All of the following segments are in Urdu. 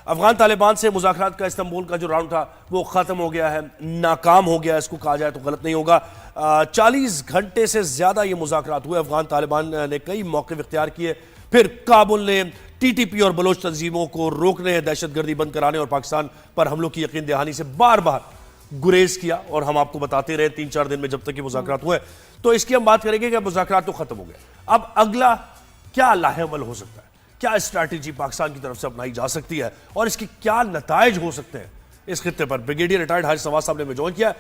افغان طالبان سے مذاکرات کا استنبول کا جو راؤنڈ تھا وہ ختم ہو گیا ہے، ناکام ہو گیا، اس کو کہا جائے تو غلط نہیں ہوگا۔ 40 گھنٹے سے زیادہ یہ مذاکرات ہوئے، افغان طالبان نے کئی موقف اختیار کیے، پھر کابل نے ٹی ٹی پی اور بلوچ تنظیموں کو روکنے، دہشت گردی بند کرانے اور پاکستان پر حملوں کی یقین دہانی سے بار بار گریز کیا، اور ہم آپ کو بتاتے رہے 3-4 دن میں جب تک یہ مذاکرات ہوئے۔ تو اس کی ہم بات کریں گے کہ مذاکرات تو ختم ہو گئے، اب اگلا کیا لاہ عمل ہو سکتا ہے، کیا اسٹریٹجی پاکستان کی طرف سے اپنائی جا سکتی ہے، اور اس کی کیا نتائج ہو سکتے ہیں اس خطے پر۔ بریگیڈیئر ریٹائرڈ حارث نواز صاحب نے ہمیں جوائن کیا۔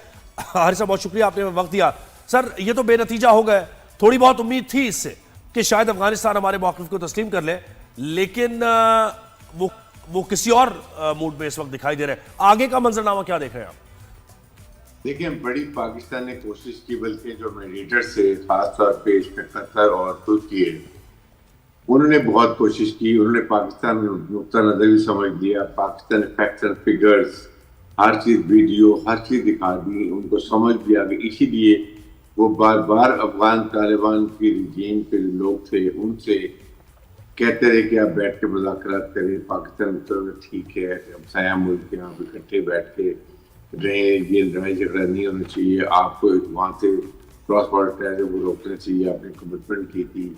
حارث صاحب بہت شکریہ، آپ نے ہمیں وقت دیا۔ سر یہ تو بے نتیجہ ہو گئے، تھوڑی بہت امید تھی اس سے کہ شاید افغانستان ہمارے موقف کو تسلیم کر لے، لیکن وہ کسی اور موڈ میں اس وقت دکھائی دے رہے ہیں۔ آگے کا منظرنامہ کیا دیکھ رہے ہیں آپ؟ دیکھیں، بڑی پاکستان نے کوشش کی، بلکہ جو میڈیٹر سے خاص طور پہ قطر اور ترکی ہے، انہوں نے بہت کوشش کی، انہوں نے پاکستان میں نقطہ نظر بھی سمجھ دیا، پاکستان فیکٹس اینڈ فگرز، ہر چیز ویڈیو، ہر چیز دکھا دی، ان کو سمجھ بھی آ گئی۔ اسی لیے وہ بار بار افغان طالبان کی رجیم کے لوگ تھے ان سے کہتے رہے کہ آپ بیٹھ کے مذاکرات کریں، پاکستان ٹھیک ہے، ہم سایہ ملک کے آپ اکٹھے بیٹھ کے رہے، یہ لڑائی جھگڑا نہیں ہونا چاہیے، آپ کو وہاں سے کراس بارڈر ٹیرر کو روکنا چاہیے، آپ نے کمٹمنٹ کی تھی۔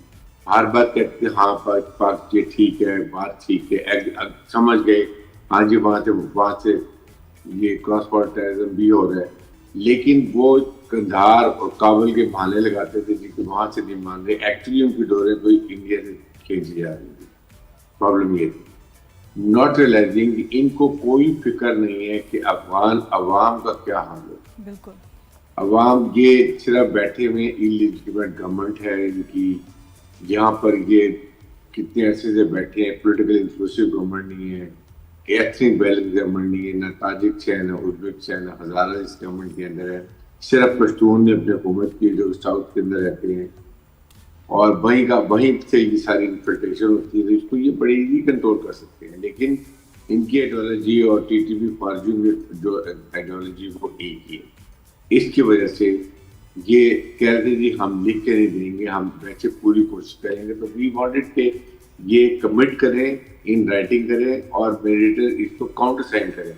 ہر بات کہتے تھے ہاں پاک یہ ٹھیک ہے، بات ٹھیک ہے، سمجھ گئے ہاں جی وہاں سے یہ کراس بارڈر ٹیررزم بھی ہو رہا ہے، لیکن وہ قندھار اور کابل کے بہانے لگاتے تھے جی کہ وہاں سے نہیں مان رہے، ایکچولی ان کی ڈوریں کوئی انڈیا سے کھینچی جا رہی تھی۔ پرابلم یہ تھی ناٹ ریلائزنگ، ان کو کوئی فکر نہیں ہے کہ افغان عوام کا کیا حال ہے۔ بالکل عوام یہ صرف بیٹھے ہوئے انلیجیٹمیٹ گورنمنٹ ہے ان کی، یہاں پر یہ کتنے عرصے سے بیٹھے ہیں، پولیٹیکل انکلوسیو گورنمنٹ نہیں ہے، ایتھنک بیلنس گورنمنٹ نہیں ہے، نہ تاجک سے ہے، نہ ازبک سے ہے، نہ ہزارہ اس گورنمنٹ کے اندر ہے، صرف پشتون نے اپنی حکومت کی جو ساؤتھ کے اندر رہتے ہیں، اور وہیں سے یہ ساری انفلٹریشن ہوتی ہے، اس کو یہ بڑے ایزی کنٹرول کر سکتے ہیں۔ لیکن ان کی آئیڈیالوجی اور ٹی ٹی پی فارجون میں جو آئیڈیالوجی وہ ایک ہی ہے، اس کی وجہ سے یہ کہہ رہے تھے جی ہم لکھ کے نہیں دیں گے، ہم ویسے پوری کوشش کریں گے، تو وی وانٹڈ کہ یہ کمٹ کریں، ان رائٹنگ کریں، اور میڈیٹر اس کو کاؤنٹر سائن کریں،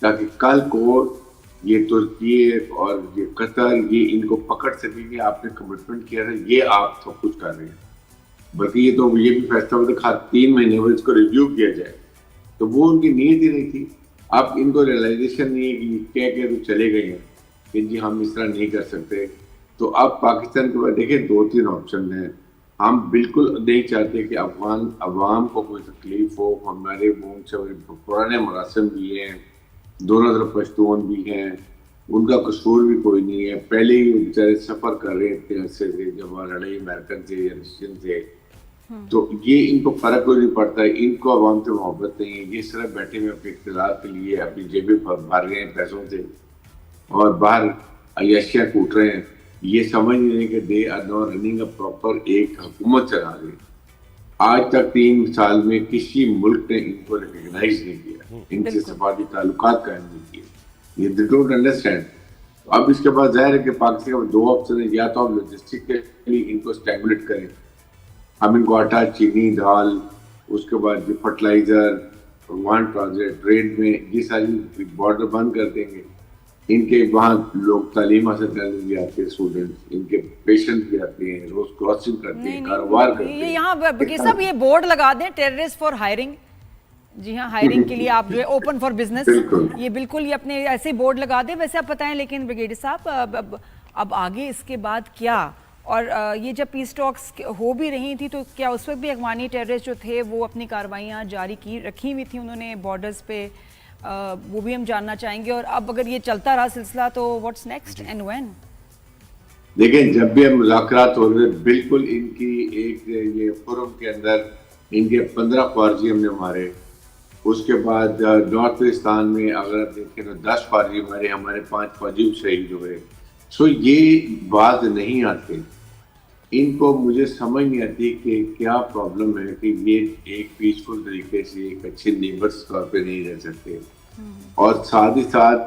تاکہ کل کو یہ ترکی اور یہ قطر یہ ان کو پکڑ سکے کہ آپ نے کمٹمنٹ کیا تھا، یہ آپ سب کچھ کر رہے ہیں۔ بلکہ یہ بھی فیصلہ ہوتا تھا 3 مہینے میں اس کو ریویو کیا جائے، تو وہ ان کی نیت ہی نہیں تھی۔ اب ان کو ریئلائزیشن نہیں ہے کہ کہہ کے تو چلے گئے ہیں کہ جی ہم اس طرح نہیں کر سکتے۔ تو اب پاکستان کے بعد دیکھیں 2-3 آپشن ہیں۔ ہم بالکل نہیں چاہتے کہ افغان عوام کو کوئی تکلیف ہو، ہمارے پرانے مراسم بھی ہیں، دونوں طرف پشتون بھی ہیں، ان کا قصور بھی کوئی نہیں ہے، پہلے ہی بیچارے سفر کر رہے تھے عرصے سے، جب لڑائی امریکن سے یا رشین سے، تو یہ ان کو فرق کوئی نہیں پڑتا ہے، ان کو عوام سے محبت نہیں ہے، یہ صرف بیٹھے ہوئے اپنے اقتدار کے لیے اپنی جیبیں بھر رہے ہیں پیسوں سے اور باہر عیاشیاں کوٹ رہے ہیں، یہ سمجھ نہیں رہے کہ they are not running a proper ایک حکومت چلا رہے ہیں۔ آج تک 3 سال میں کسی ملک نے ان کو ریکگنائز نہیں کیا، ان سے سفارتی تعلقات قائم نہیں کیے، یہ دے ڈونٹ انڈرسٹینڈ۔ اب اس کے بعد ظاہر ہے کہ پاکستان میں 2 آپشن ہیں، یا تو ہم لوجسٹکلی ان کو اسٹیمولیٹ کریں، ہم ان کو آٹا، چینی، دال، اس کے بعد جو فرٹیلائزر، وان ٹرانزٹ ٹریڈ میں یہ ساری بارڈر بند کر دیں گے، ان کے وہاں لوگ تعلیم حاصل کرنے بھی آتے ہیں، اسٹوڈنٹس، ان کے پیشنٹ بھی آتے ہیں، روز کراسنگ کرتے ہیں، کاروبار کرتے ہیں۔ یہاں سب یہ بورڈ لگا دیں، ٹیررسٹ فار ہائرنگ، جی ہاں ہائرنگ کے لیے آپ جو ہے اوپن فار بزنس، یہ بالکل یہ اپنے ایسے بورڈ لگا دیں۔ ویسے آپ بتائیں لیکن بریگیڈیئر صاحب اب آگے اس کے بعد کیا؟ اور یہ جب پیس ٹاکس ہو بھی رہی تھی تو کیا اس وقت بھی افغانی ٹیررسٹ جو تھے وہ اپنی کارروائیاں جاری رکھی ہوئی تھیں انہوں نے بارڈرز پہ؟ وہ بھی ہم جاننا چاہیں گے۔ اور اب اگر یہ چلتا رہا سلسلہ تو واٹس نیکسٹ اینڈ وین؟ دیکھیں جب بھی ہم مذاکرات ہو رہے بالکل ان کی ایک یہ فورم کے اندر ان کے 15 خارجی ہم نے مارے، اس کے بعد نارتھ وستان میں اگر آپ دیکھیں تو 10 فوجی مارے، ہمارے 5 فوجی شہید ہوئے۔ سو یہ بات نہیں آتے، ان کو مجھے سمجھ نہیں آتی کہ کیا پرابلم ہے کہ یہ ایک پیسفل طریقے سے ایک اچھے نیبرس طور پہ نہیں رہ سکتے، اور ساتھ ہی ساتھ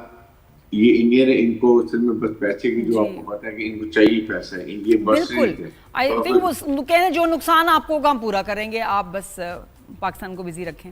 یہ انڈیا نے ان کو اصل میں بس پیسے کی، جو آپ کو پتا ہے کہ ان کو چاہیے پیسہ ہے، یہ بالکل آئی تھنک وہ کہنے جو نقصان آپ کو کام پورا کریں گے، آپ بس پاکستان کو بزی رکھیں۔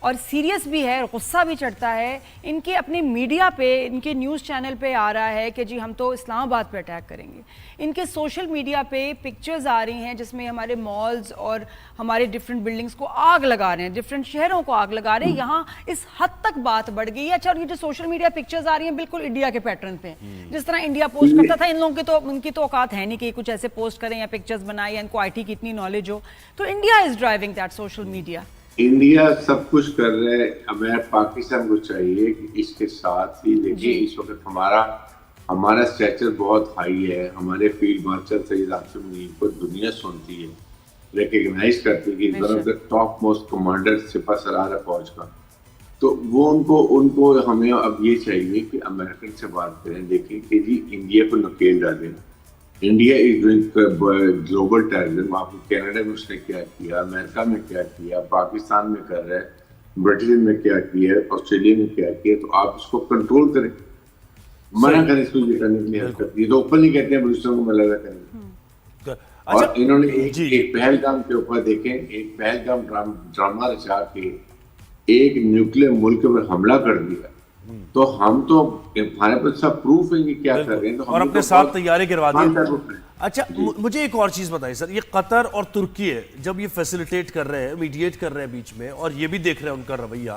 اور سیریس بھی ہے, غصہ بھی چڑھتا ہے. ان کے اپنے میڈیا پہ, ان کے نیوز چینل پہ آ رہا ہے کہ جی ہم تو اسلام آباد پہ اٹیک کریں گے. ان کے سوشل میڈیا پہ پکچرز آ رہی ہیں جس میں ہمارے مالز اور ہمارے ڈفرینٹ بلڈنگز کو آگ لگا رہے ہیں, ڈفرینٹ شہروں کو آگ لگا رہے ہیں. یہاں اس حد تک بات بڑھ گئی ہے. اچھا, اور یہ جو سوشل میڈیا پکچرز آ رہی ہیں بالکل انڈیا کے پیٹرن پہ, جس طرح انڈیا پوسٹ کرتا تھا. ان لوگوں کی تو اوقات ہے نہیں کہ کچھ ایسے پوسٹ کریں یا پکچرز بنائیں یا ان کو IT کی اتنی نالج ہو. تو India is driving that social media. India سب کچھ کر رہا ہے. ہمیں پاکستان کو چاہیے کہ اس کے ساتھ ہی دیکھیے اس وقت ہمارا اسٹیچر بہت ہائی ہے. ہمارے فیلڈ مارشل سید عاصم منیر کو دنیا سنتی ہے, ریکگنائز کرتی ہے کہ one of the top most commander سپہ سالار ہے فوج کا. تو وہ ان کو ہمیں اب یہ چاہیے کہ امریکن سے بات کریں, دیکھیں کہ جی انڈیا کو نکیل ڈالیں. India is doing global terrorism. آپ کو کینیڈا میں اس نے کیا کیا, امریکہ میں کیا کیا, پاکستان میں کر رہا ہے, برٹن میں کیا کیا, آسٹریلیا میں کیا کیا. تو آپ اس کو کنٹرول کریں, منع کریں اس کو یہ کرنے کے لیے حرکت. یہ تو اوپن نہیں کہتے ہیں بلوچستان کو ملحدہ کریں. اور انہوں نے ایک پہلگام کے اوپر دیکھیں, ایک پہلگام ڈرامہ رچا کے ایک نیوکلیر ملک پر حملہ کر دیا. تو ہم تو ہمارے پاس سب پروف ہیں کہ کیا کر رہے ہیں, اور اپنے ساتھ تیاری کروا دی. اچھا, مجھے ایک اور چیز بتائیں سر, یہ قطر اور ترکی جب یہ فیسیلیٹیٹ کر رہے ہیں, میڈیٹ کر رہے ہیں بیچ میں, اور یہ بھی دیکھ رہے ہیں ان کا رویہ,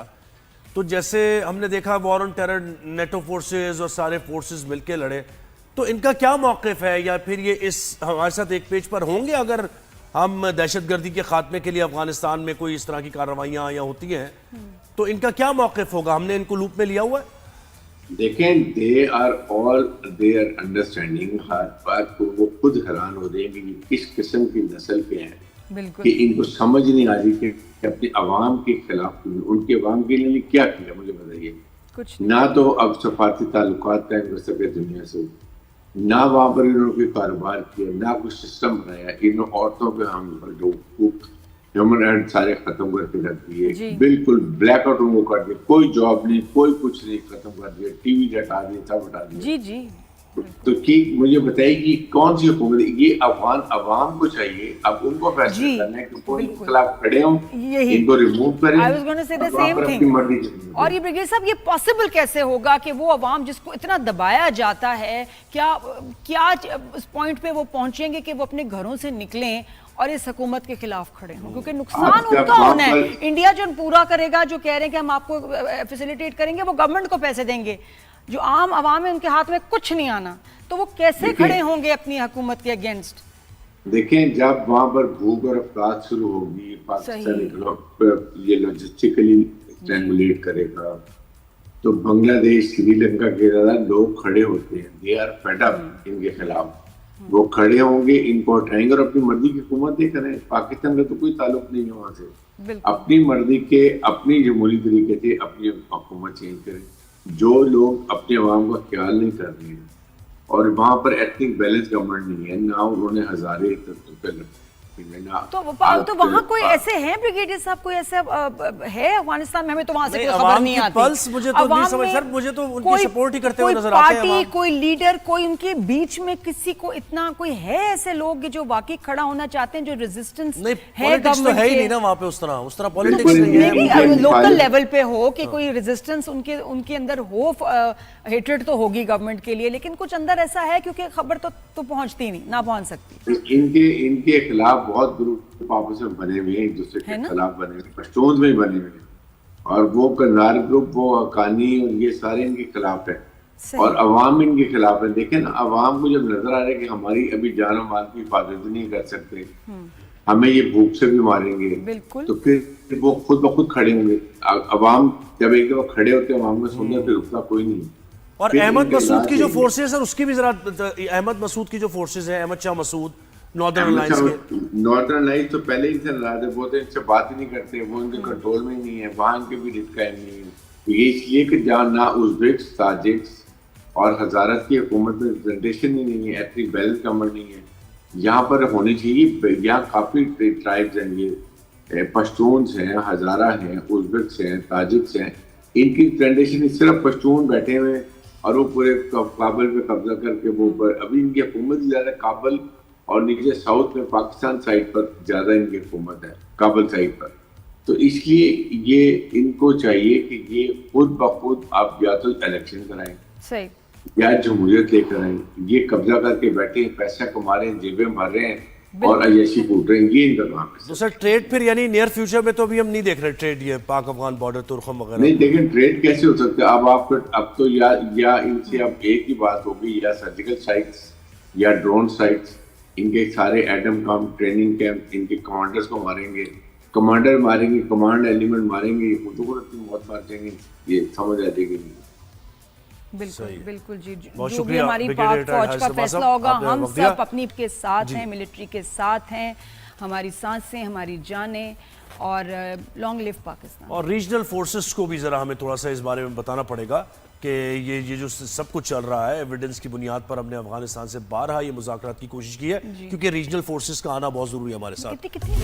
تو جیسے ہم نے دیکھا وار آن ٹیرر, نیٹو فورسز اور سارے فورسز مل کے لڑے, تو ان کا کیا موقف ہے؟ یا پھر یہ ہمارے ساتھ ایک پیج پر ہوں گے اگر ہم دہشت گردی کے خاتمے کے لیے افغانستان میں کوئی اس طرح کی کارروائیاں یا ہوتی ہیں, تو ان کا کیا موقف ہوگا؟ ہم نے ان کو لوپ میں لیا ہوا ہے. دیکھیں, دے آر انڈرسٹینڈنگ. ہر بات کو وہ خود حیران ہو رہے ہیں کہ یہ کس قسم کی نسل کے ہیں, کہ ان کو سمجھ نہیں آ رہی کہ اپنے عوام کے خلاف ان کے عوام کے لیے کیا کیا. مجھے بتائیے, نہ تو اب سفارتی تعلقات قائم کر سکے دنیا سے, نہ وہاں پر انہوں نے کوئی کاروبار کیا, نہ کوئی سسٹم بنایا. انہوں عورتوں پہ ہم جو ہیومن رائٹ سارے ختم کر کے رکھ دیے, بالکل بلیک آؤٹ ان کو کر دیا, کوئی جاب نہیں, کوئی کچھ نہیں, ختم کر دیا, ٹی وی ہٹا دیا, سب ہٹا دیا. جی جی. تو مجھے بتائیے کہ کون سی حکومت ہے یہ؟ عوام کو چاہیے اب ان کو فیصلہ کرنا ہے کہ کوئی خلاف کھڑے ہوں, ان کو ریموو کریں. اور یہ بریگیڈ صاحب, یہ پاسبل کیسے ہوگا کہ وہ عوام جس کو اتنا دبایا جاتا ہے, کیا اس پوائنٹ پہ وہ پہنچیں گے کہ وہ اپنے گھروں سے نکلیں اور اس حکومت کے خلاف کھڑے ہوں؟ کیونکہ نقصان ان کا ہونا ہے. انڈیا جو پورا کرے گا, جو کہہ رہے ہیں کہ ہم آپ کو فیسیلیٹیٹ کریں گے, وہ گورنمنٹ کو پیسے دیں گے. جو عام عوام ہے ان کے ہاتھ میں کچھ نہیں آنا, تو وہ کیسے کھڑے ہوں گے اپنی حکومت کے اگینسٹ؟ دیکھیں, جب وہاں پر بھوک اور افراد شروع ہوگی, پاکستان یہ لاجسٹیکلی اسٹرینگولیٹ کرے گا, تو بنگلہ دیش, سری لنکا کے زیادہ لوگ کھڑے ہوتے ہیں. دے آر فیڈ اپ ان کے خلاف. وہ کھڑے ہوں گے, ان کو اٹھائیں گے اور اپنی مرضی کی حکومت دے کریں. پاکستان کا تو کوئی تعلق نہیں ہے وہاں سے. اپنی مرضی کے, اپنی جمہوری طریقے سے اپنی حکومت چینج کریں. جو لوگ اپنے عوام کا خیال نہیں کر رہے ہیں, اور وہاں پر ایتھنک بیلنس گورنمنٹ نہیں ہے, نہ انہوں نے ہزارے تو وہاں کوئی ایسے ہیں بریگیڈیئر صاحب, کوئی ایسا ہے افغانستان میں؟ ہمیں تو وہاں سے کوئی خبر نہیں آتی. پلس مجھے تو نہیں سمجھ سر, مجھے تو ان کی سپورٹ ہی کرتے ہوئے نظر آتے ہیں. کوئی پارٹی, کوئی لیڈر, کوئی ان کے بیچ میں کسی کو اتنا کوئی ہے ایسے لوگ جو واقعی کھڑا ہونا چاہتے ہیں, جو ریزسٹنس ہے گورنمنٹ تو ہے ہی نہیں نا وہاں پہ اس طرح پولیٹکس نہیں ہے. لوکل لیول پہ ہو کہ کوئی ریزسٹنس ان کے اندر ہو, ہیٹریڈ تو ہوگی گورنمنٹ کے لیے, لیکن کچھ اندر ایسا ہے کیونکہ خبر تو پہنچتی نہیں, نہ پہنچ سکتی. ان کے خلاف بہت گروپ آپس میں بنے ہوئے ہیں, ایک دوسرے کے خلاف بنے ہوئے, پشتون میں بنے ہوئے ہیں, اور وہ کنار گروپ, وہ حقانی اور یہ سارے ان کے خلاف ہیں, اور عوام ان کے خلاف ہے. دیکھیں نا, عوام کو جب نظر آ رہا ہے کہ ہماری ابھی جان و مال کی حفاظت نہیں کر سکتے, ہمیں یہ بھوک سے بھی ماریں گے, تو پھر وہ خود بخود کھڑے ہوں گے. عوام جب ایک دفعہ کھڑے ہوتے ہیں عوام کو سننے, پھر رکتا کوئی نہیں. اور احمد مسعود کی جو فورسز ہیں اس کی بھی ذرا, احمد مسعود کی جو فورسز ہیں, احمد شاہ مسعود, ناردرن الائنس کے, ناردرن الائنس تو پہلے ہی سے ناراض ہے, وہ تو ان سے بات ہی نہیں کرتے, وہ ان کے کنٹرول میں نہیں ہے, وہاں ان کے بھی رزق قائم نہیں ہے. یہ اس لیے کہ جہاں نہ ازبیکس, تاجکس اور ہزارت کی حکومت میں ریپرزنٹیشن ہی نہیں ہے, ایتھنک بیلنس گورنمنٹ نہیں ہے. یہاں پر ہونی چاہیے. یہاں کافی ٹرائبز ہیں, یہ پشتونز ہیں, ہزارہ ہیں, ازبیکس ہیں, تاجکس ہیں. ان کی ریپرزنٹیشن صرف پشتون بیٹھے ہوئے, اور وہ پورے کابل پہ قبضہ کر کے وہ ابھی ان کی حکومت زیادہ کابل اور نیچے ساؤتھ میں پاکستان سائڈ پر زیادہ ان کی حکومت ہے, کابل سائڈ پر. تو اس لیے یہ ان کو چاہیے کہ یہ خود بخود آپ یا تو الیکشن کرائیں صحیح یا جمہوریت لے کر آئیں. یہ قبضہ کر کے بیٹھے ہیں, پیسہ کما رہے ہیں, جیبیں بھر رہے ہیں اور عیاشی پوٹ رہے ہیں, یہ ان کا کام ہے. تو سر ٹریڈ پھر یعنی نیئر فیوچر میں تو ابھی ہم نہیں دیکھ رہے ٹریڈ, یہ پاک افغان بارڈر ترخم وغیرہ نہیں دیکھیں ٹریڈ کیسے ہو سکتا ہے. اب آپ کو اب تو یا ان سے اب ایک ہی بات ہوگی, یا سرجیکل سائٹس یا ڈرون سائٹس, ان کے سارے ایٹم کیمپ, ٹریننگ کیمپ, ان کے کمانڈرز کو ماریں گے, کمانڈر ماریں گے, کمانڈ ایلیمنٹ ماریں گے, یہ خود اپنی موت مار دیں گے, یہ سمجھ آ جائے گی. بالکل بالکل جی, بہت جو بھی شکریہ ہماری بریگیڈیئر پاک فوج کا حارث فیصلہ صاحب, ہوگا آپ نے ہم وقت دیا. سب اپنی کے ساتھ ہیں, ملٹری کے ساتھ ہیں, ہماری سانسیں, ہماری جانیں, اور لانگ لیو پاکستان. اور ریجنل فورسز کو بھی ذرا ہمیں تھوڑا سا اس بارے میں بتانا پڑے گا کہ یہ جو سب کچھ چل رہا ہے ایویڈنس کی بنیاد پر ہم نے افغانستان سے بارہا یہ مذاکرات کی کوشش کی ہے, کیونکہ ریجنل فورسز کا آنا بہت ضروری ہے ہمارے ساتھ. کتنی